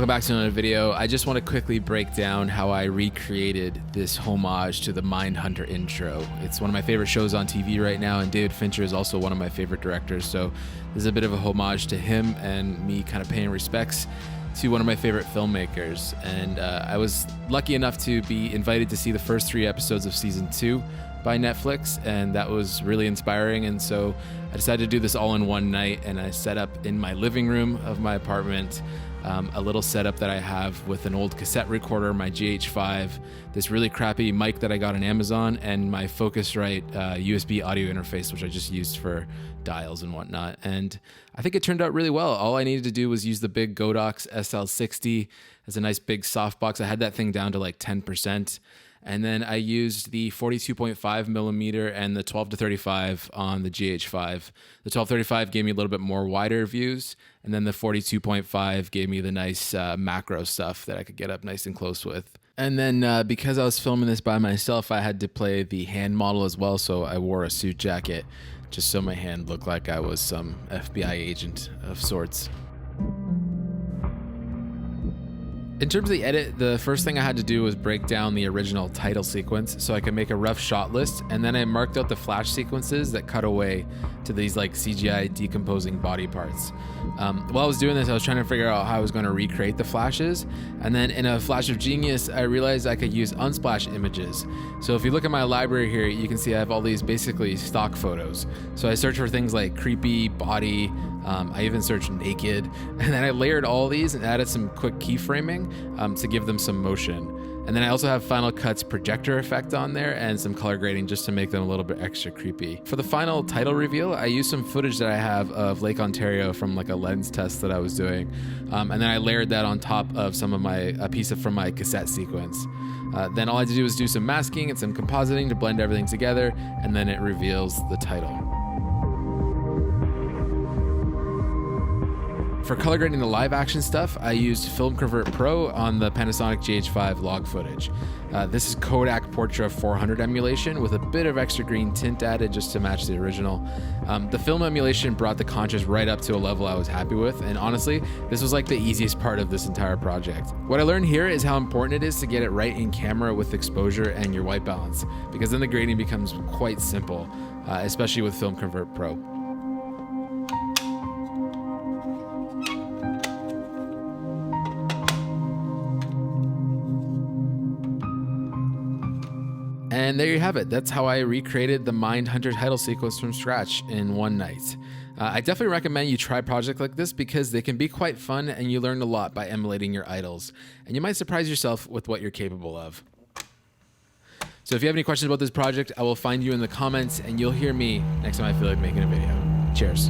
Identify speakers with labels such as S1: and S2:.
S1: Welcome back to another video. I just want to quickly break down how I recreated this homage to the Mindhunter intro. It's one of my favorite shows on TV right now, and David Fincher is also one of my favorite directors, so this is a bit of a homage to him and me kind of paying respects to one of my favorite filmmakers. And I was lucky enough to be invited to see the first 3 episodes of season 2 by Netflix, and that was really inspiring. And so I decided to do this all in one night, and I set up in my living room of my apartment a little setup that I have with an old cassette recorder, my GH5, this really crappy mic that I got on Amazon, and my Focusrite USB audio interface, which I just used for dials and whatnot. And I think it turned out really well. All I needed to do was use the big Godox SL60 as a nice big softbox. I had that thing down to like 10%. And then I used the 42.5 millimeter and the 12 to 35 on the GH5. The 12-35 gave me a little bit more wider views, and then the 42.5 gave me the nice macro stuff that I could get up nice and close with. And then because I was filming this by myself, I had to play the hand model as well, so I wore a suit jacket just so my hand looked like I was some FBI agent of sorts. In terms of the edit, the first thing I had to do was break down the original title sequence so I could make a rough shot list, and then I marked out the flash sequences that cut away to these like CGI decomposing body parts. While I was doing this, I was trying to figure out how I was going to recreate the flashes, and then in a flash of genius, I realized I could use unsplash images. So if you look at my library here, you can see I have all these basically stock photos. So I searched for things like creepy, body, I even searched naked, and then I layered all these and added some quick keyframing to give them some motion. And then I also have Final Cut's projector effect on there and some color grading just to make them a little bit extra creepy. For the final title reveal, I used some footage that I have of Lake Ontario from like a lens test that I was doing. And then I layered that on top of a piece from my cassette sequence. Then all I had to do was do some masking and some compositing to blend everything together, and then it reveals the title. For color grading the live action stuff, I used FilmicPro on the Panasonic GH5 log footage. This is Kodak Portra 400 emulation with a bit of extra green tint added just to match the original. The film emulation brought the contrast right up to a level I was happy with, and honestly, this was like the easiest part of this entire project. What I learned here is how important it is to get it right in camera with exposure and your white balance, because then the grading becomes quite simple, especially with FilmicPro. And there you have it. That's how I recreated the Mindhunter title sequence from scratch in one night. I definitely recommend you try a project like this because they can be quite fun and you learn a lot by emulating your idols. And you might surprise yourself with what you're capable of. So if you have any questions about this project, I will find you in the comments and you'll hear me next time I feel like making a video. Cheers.